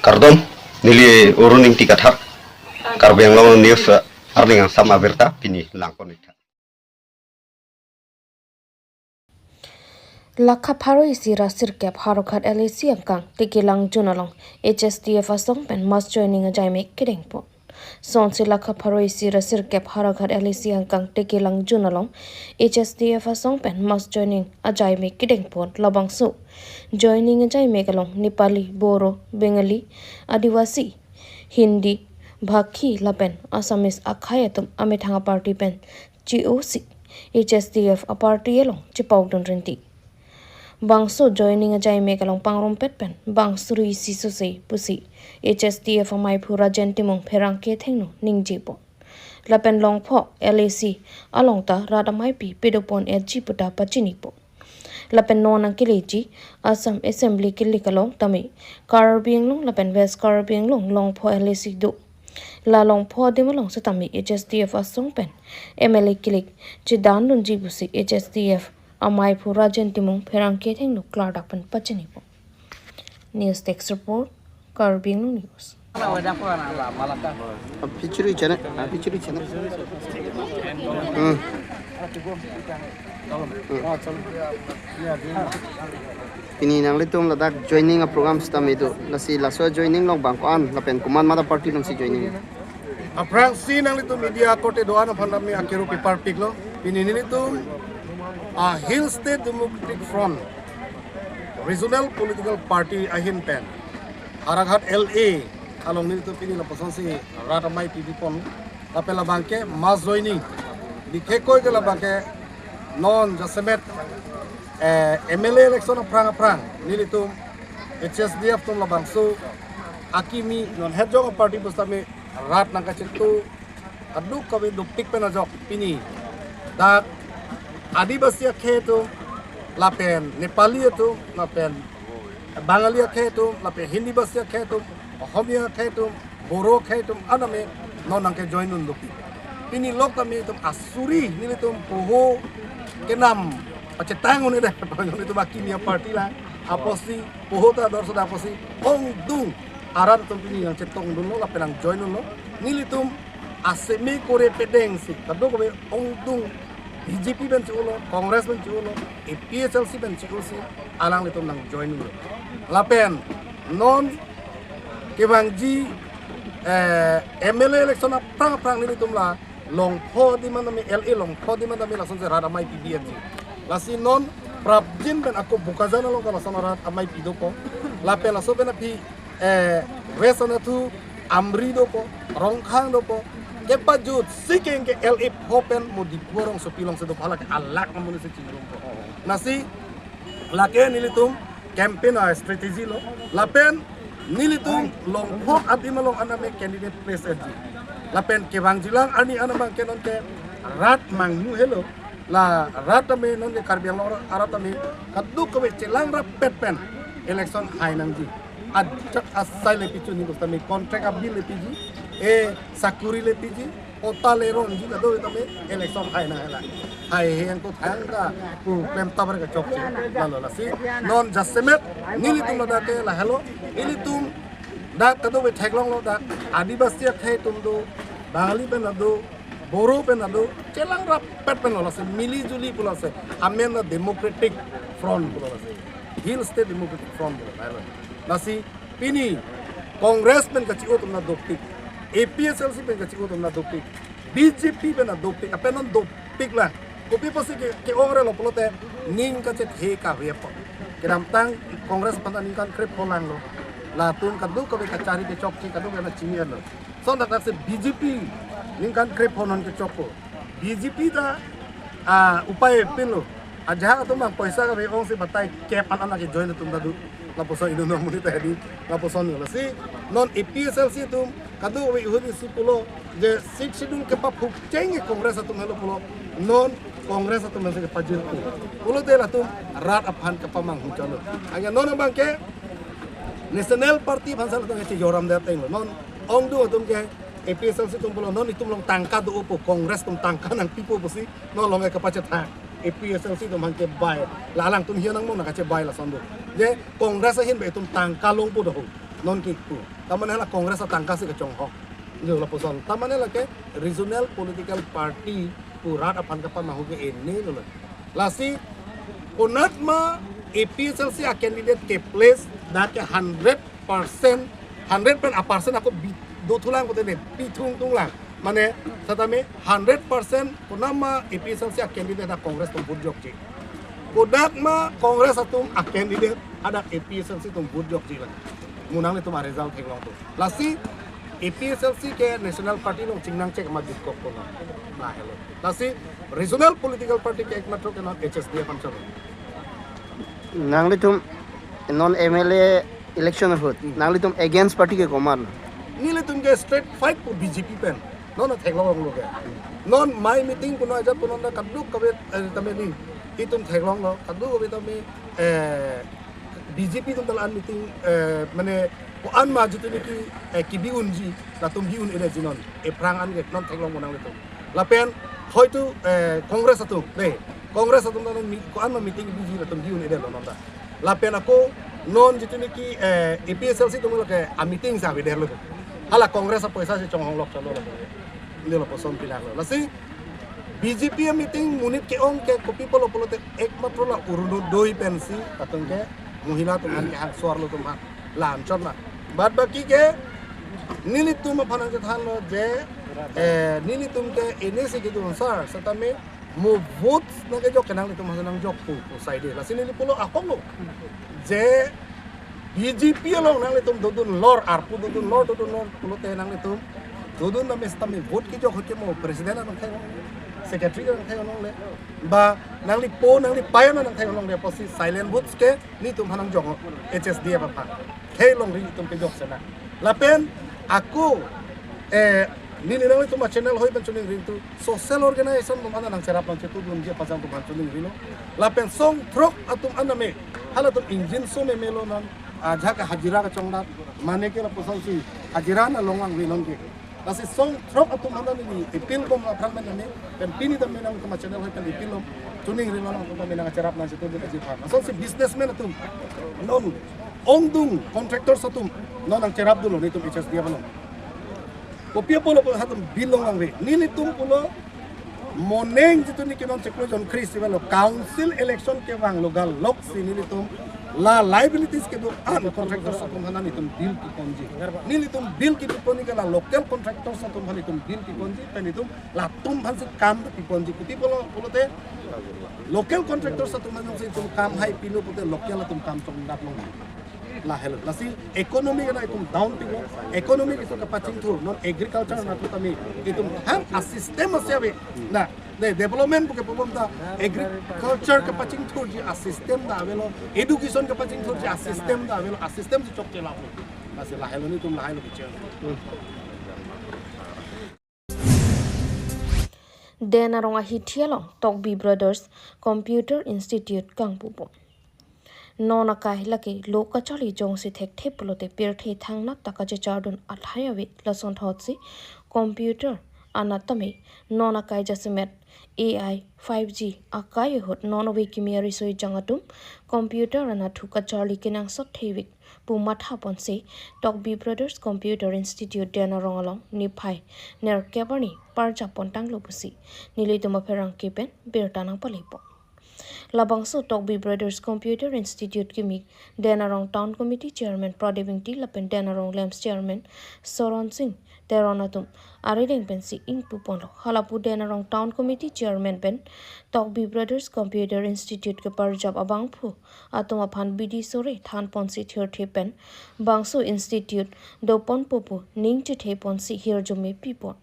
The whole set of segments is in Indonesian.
Kardom nili uruning tikat hak Karbi Anglong news arning sama berta pini langkon ita. Lakha pharo isi rasir kep harokat LAC angkang tikilang junalong HSDF asong pen mas joining a jaime kidding po. Sonsi lakha pharo isi rasir kep harokat LAC angkang tikilang junalong HSDF asong pen mas joining a jaime kidding po labang su. Joining a jaime kalong Nepali, Boro, Bengali, Adivasi, Hindi, Bhakhi lapen Assamese akhayatum amethanga party pen GOC HSDF a party elong chipawdon renti. Bangso joining a jaime kalong pangrom petpen bangsuri si susei pusi HSDF amai phura gentimong pherang ke thengno ningjipo lapen longpho LAC alongta radamai pi pedopon edji puta pachinipo lapen non angkileji Assam Assembly kilikalong tami Karbi Anglong lapen West Karbi Anglong longpho LAC do la longpho dimalong sa tami HSDF asong pen MLA kilik chidan lunji pusi HSDF amai phura gentimong pherang ke thengno klardapan pachini po. News text report Karbi Anglong News. Pichuri chana. Ini nang litum ladak joining a program stam itu nasi laso joining long bangkoan lapen kuman mata party nang si joining. Aprang si nang litum media kote doan apandami akiru pipar piglo ini litum a Hill State Democratic Front Regional Political Party ahin pen Araghat LA along nilitum pini la posonsi ratamai pipipon lapela bangke mas joining dikekoi ke la bangke non jasemet MLA election aprang nilitum HSDF tum la bangso akimi non hedjong party bustami rat nangka citu aduk kami dupik penajok pini dak Adivasi khetu lapen Nepali tu lapen Bangali khetu lapen Hindi basya khetu Ohomia khetu Boro khetu aname nonang ke join undupi pini lok kami tu asuri nili tu poho kenam pacetang ni deh pangon itu bakimia party lah aposi poho ta dor sudah aposi ong dung aran tu pini yang cetong dulu lapen ang join dulu nili tu asemi kore pedeng si kado kami ong dung BJP ben chulo, Kongres ben chulo, PSLC ben chulo si alang litum nang join dulu. Lapen non kebangji MLA election prang ni litum la longpho di mana mi LA longpho di mana mi langsung serada mai PBNG. Lasi non prabjin ben aku buka jana lo kalau sama rat amai pidopo. Lapen laso ben api resana tu amri dopo, rongkhang dopo. Kepajut sikeng ke LA hopen mo diborong sopilong sedop halak alak namun si cilung po. Nasi lake nilitum campaign a strategi lo lapen nilitum longpok abdi malong aname candidate president. Lapen ke bangjilang ani anamang kenon ke rat mangnu hello la rat ame non ke Karbi Anglong arat ame kaddu ke celang rap pen election hainangji ajak asai lepicu ni kami kontrak abdi lepiji sakuri lepiji kota leron juga do tame election hai na hela hai yang ko thanga ku pemta bar ka chok lalo lasi non jasemet nili tum da ke la hello nili tum da kado be thaglong lo da adivasi khai tum do bangali ben do boro ben do chelang rap pet pen lo lasi mili juli pula se amen democratic front pula lasi Hill State Democratic Front pula lasi pini Kongres ben ka chiot na doktik APSLC ben kecil tu nak dopik, BJP ben nak dopik, apa non dopik lah. Kopi pasti ke orang lo pelote ning kecil heka apa. Kedam tang Kongres pantan ning kan krep polang lo. Latun kadu kopi kacari ke cokci kadu kena cimian lo. So nak se BJP ning kan krep ponon ke cokko. BJP dah upaya pin lo. Aja tu mang paisa ka beong si batai cap anak ke join tu tadu. Laposan itu non monita di laposan lo si non APSLC tu kadu we hudi si pulo je sik sidung ke pap huk cenge Kongres tu melo pulo non Kongres tu melo ke pajil tu pulo de la tu rat aphan ke pamang hucalo hanya non bang ke National Party bhansal tu ke joram de teng non ong du tu ke APSLC tu pulo non itu long tangka do opo Kongres tu tangka nang pipo bosi non long ke pacet ha APSLC tu mangke bai lalang tu hianang mo nakache bai la sondo je Kongres hin be tu tangka long pu do non kitu tamane la kongres atangka si kecong hok jo la poson tamane la ke regional political party purat apan kapan mahu ke ini lo lasi unat ma APSLC a candidate ke place da ke 100% 100% aku do tulang ko tene pitung tulang mane satame 100% kunama APSLC a candidate da kongres tum burjok ji kodak ma kongres atum a candidate ada APSLC tum burjok ji lagi munang itu ma result theng long tu lasi APSLC ke national party long chingnang cek ma dikok ko na hello lasi regional political party ke ekmatro ke na HSD pancalo nangli tum non MLA election hot nangli tum against party ke komar nile tum ke straight fight po BJP pen non theng long lo ke non my meeting kuno aja kuno na kaduk kabe tame ni itum theng long lo kaduk kabe tame BJP tum talan meeting mane ko an ma jitu ni ki biun ji la tum biun ene jinon e prang an ke non theng long monang itu lapen hoitu kongres atum ne kongres atum non ko an ma meeting biji la tum biun ene lo non da lapen ako non jitu ni ki APSLC tum lo ke a meeting sa be der lo hala kongres apa isa si chong hong lok chalo lo ni lo poson pilar lo lasi BJP meeting munit ke ong ke kopi polo te ekmatro la uruno doi pensi katong ke muhila tuman ke hak suar lo tuman lam chon na bad baki ke nili tum aphanang ke than lo je nili tum ke ene se ke tu sar satame mo votes na ke jok kenang tum hasanang jok pu side la sini ni polo akong lo je BJP lo nang tum dodun lor arpu dodun lor polo te nang tum dodun na mestame vote ki jok ke mo presiden na thai secretary nang thai long le ba nang li po nang li payo nang thai long le posi silent votes ke ni tum hanang jok HSD apa pa thai long ri tum ke jok sana lapen aku nini nang itu channel hoi ban chuning ring tu social organization mum ana nang serap nang chetu dun je pasang tu ban chuning ring lapen song trok atum aname hala tum engine so me melo nan jaka hajira ka chongda mane ke la posal si hajira na longang ring ke lasi song trok atum ana ni ipil kom la pran nane pen pini tam nang tu channel hoi pen ipil lom chuning ring nang tu nang serap nang chetu dun je phan so si businessman atum non ongdung contractor satum non nang serap dun ni tum HSD apa non kopi polo hatum bilong ang re nili tum polo moneng jitu ni kinon cheklo jon Chris lo council election ke wang logal lok nili tum la liabilities ke do an contractor sa tum hanan itum bill ki konji nili tum bill ki poni ke la local contractor sa tum hanan itum bill ki konji pen itum la tum han si kam ki konji kuti polo te local contractor sa tum hanan si tum kam hai pilo pute local la tum kam chong dap long la hello lasi ekonomi kana itum down pigo ekonomi itu kapacing thur non agriculture na tu tami itum ham assistem asyabe na de development buke pemda agriculture kapacing thur ji assistem da avelo education kapacing thur ji assistem da avelo assistem ji chok chela lasi la hello ni tum la hello biche Denarong ahithialong Tokbi Brothers Computer Institute Kangpupo nona kai laki loka chali jong si thek thep polote pir the thangna takaje chardun athayawi lason thotsi computer anatame nona kai jasimet AI 5G akai hot nona we kimia soi jangatum computer anathu ka charli kinang sot thewik pumatha ponse Tokbi Brothers Computer Institute Denarong along niphai ner kebani parja pontang lopusi nilituma pherang kepen birtanang palipo Labangso Tokbi Brothers Computer Institute Kimik Denarong Town Committee Chairman Pradeving T Lapen Denarong Lamps Chairman Soron Singh Teronatum Ariding Pensi Ing Puponlo Halapu Denarong Town Committee Chairman Ben Tokbi Brothers Computer Institute ke Parjab Abangphu Atum Aphan Bidi Sore Than Ponsi Thir Thepen Bangso Institute Dopon Popu Ning Chithe Ponsi Hirjome Pipon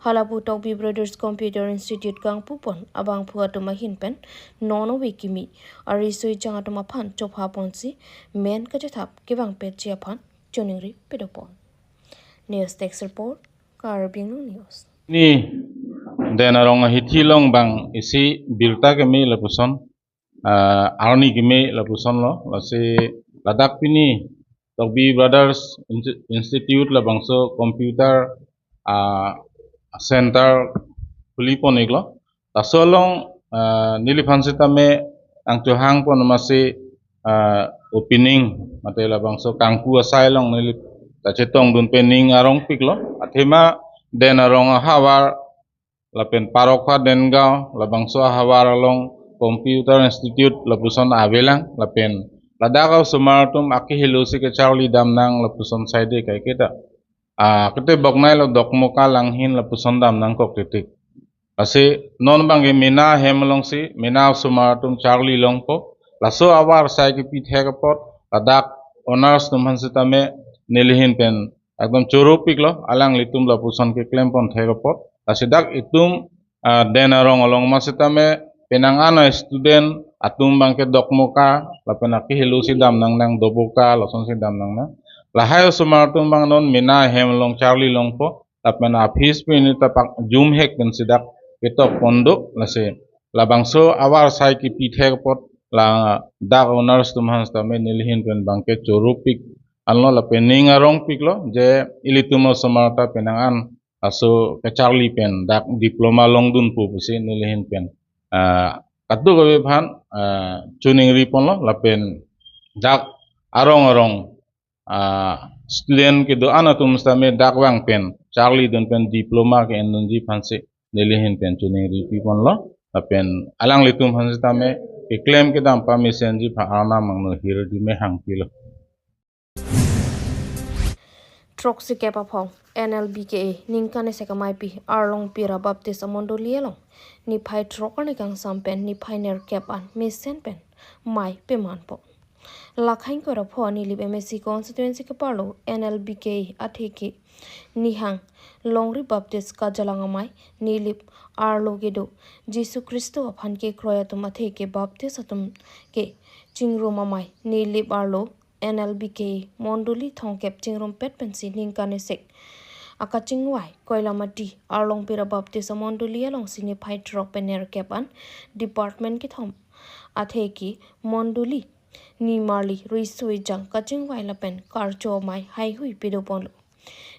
Halapu Tokbi Brothers Computer Institute Kang Pupon abang phu atuma hinpen nono wikimi arisoi chang atuma phan chopha ponsi men ka jathap kibang pe chia phan choningri pedopon News Text Report Karbi Anglong News Ni denarong hithilong bang isi bilta kemi lapuson arni kemi lapuson lo lasi ladak pini Tokbi Brothers Institute labangso computer center pulipon iglo tasolong nilipansita me ang tuhang pon masih opening mate labang so kangku asai long nilip ta chetong dun pening arong pik lo athema den arong hawar lapen parokha dengao labang so hawar along computer institute lapuson avelang lapen ladakau sumartum aki hilusi ke charlie damnang lapuson saide kai kita kete boknai lo dokmoka langhin lapuson damnang kok titik ase non bange mina hemlong si mina sumartum charlie longko laso awar sai ke pithe ke pot ladak honors tum hansitame nilihin pen ekdom chorupik lo alang litum lapuson ke klempon the ke pot asidak itum denarong along masitame penangana student atum bangke dokmoka lapenaki hilusi dam nang doboka loson si dam nang lahayo sumartum bang non mina hemlong charlie longpo lapena apis pin tapak zoom hek pen sidak ketok pondok lase labangso awar sai ki pithe pot la dak owners tumhans tame nilhin pen bangke chorupik alno la pening arong piklo je ilitumo samarta penangan aso ke Charlie pen dak diploma long dun pu pusi nilhin pen katu gawe bhan chuning ripon lo la pen dak arong student ke do anatum stame dak wang pen Charlie dun pen diploma ke endun ji phanse nilihin pen chuning ripon lo la pen alang litum phanse tame ke claim ke dam permission ji pha ana mangno hir di me hang pilo Troksi kepa phong NLBKA ningkane sekamai pi arlong pira baptis amondo lielong ni phai trokane kang sampen ni phai ner kepan misen pen mai pe manpo lakhain ko rapho ni lib MSC constituency ke parlo NLBKA atheke ni hang longri baptis ka jalangamai ni lib arlo gedo Jesu Kristo aphan ke kroyatum atheke baptis atum ke chingro mamai ni lib arlo NLBK Monduli Thongkep Chingrom Pet Pensi Ningkane Sek Akachingwai Koilamati Arlong Pira Baptist Monduli along Sini Pai Drop Pener Kepan Department Kithom Atheki Monduli Ni Marli Ruisui Jang Kachingwai Lapen Karcho Mai Hai Hui Pidopon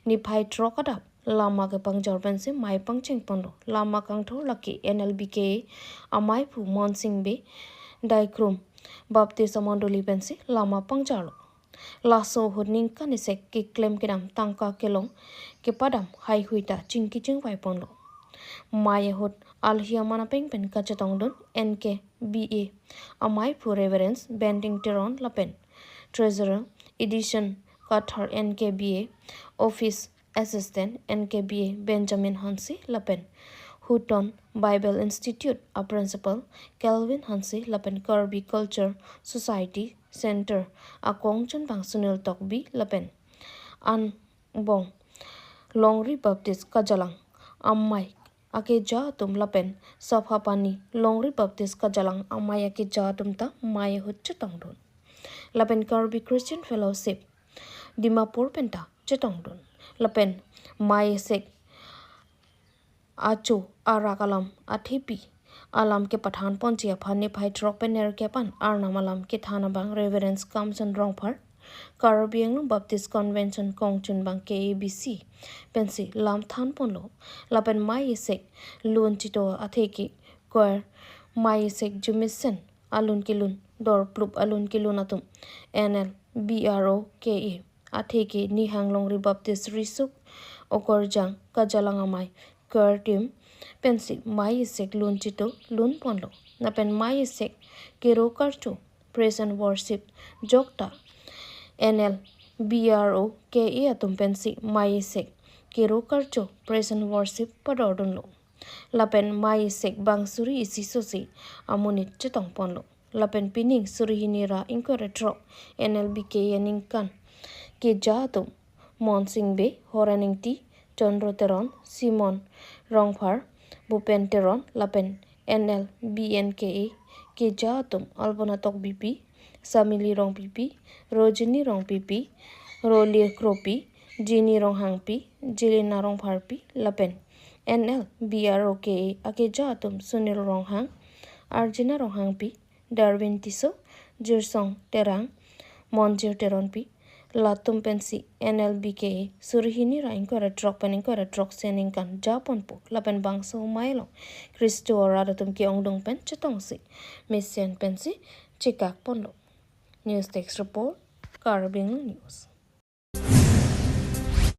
Ni Pai Trokadap Lama ke Pangjar Pensi Mai Pangching Pondo Lama Kangtho Laki NLBK Amai Pu Monsing Be Daikrum Baptis Amondoli pensi lama pangjalo laso huning kanisek ki claim kedam tangka kelong ke padam hai huita chingki chingwai pondo maya hut alhia mana peng pen kachatong don NK BA amai pu reverence bending teron lapen treasurer edition kathar NKBA office assistant NKBA Benjamin Hansi lapen Houghton Bible Institute, a principal, Kelvin Hansi, Lapen Karbi Culture Society Center, a Kongchan Bang Sunil Tokbi, Lapen, An Bong, Longri Baptist Kajalang, Amai, Ake Jatum Lapen, Sabhapani, Longri Baptist Kajalang, Amai Ake Jatum Ta, Maya Hutchatongdon, Lapen Karbi Christian Fellowship, Dimapur Penta, Chatongdon, Lapen, Maya Sek, Acho Arakalam Athipi Alam ke Pathan Ponchia Phane Phai Drop Pener Kepan Arnam Alam ke Thana Bang Reverence Kamson Rongphar Karbi Anglong Baptist Convention Kongchun Bang KABC Pensi Lam Than Ponlo Lapen Mai Sek Lun Chito Atheki Choir Mai Sek Jumisen Alun Kilun Dor Plup Alun Kilunatum NL BRO KA Atheki Ni Hanglong Ri Baptist Risuk Okorjang Kajalangamai Kertim pensi mai sek lun chito lun ponlo na pen mai sek kero karchu praise and worship jokta NL BRO KE atum pensi mai sek kero karchu praise and worship padordun lo lapen mai sek bangsuri isi sosi amunit chetong ponlo lapen pining surihinira inkoretro NLBK yaningkan ke jatum monsingbe horaningti Chandroteron, Simon, Rongphar, Bupenteron, Lapen, NL, BNKA, Kejatum, Albonatok BP, Samili Rong PP, Rojini Rong PP, Rolie Kropi, Jini Rong Hangpi, Jilina Rong Pharpi, Lapen, NL, BROKA, Akejatum, Sunil Rong Hang, Arjuna Rong Hangpi, Darwin Tiso, Jirsong Terang, Monjir Teronpi, Latum pensi NLBK surhini rain ko drop pening ko drop sening kan Japon po lapen bangso mailo Kristo rada tum ki ongdong pen chetong si mission pensi chikak ponlo News Text Report, Karbi Anglong News.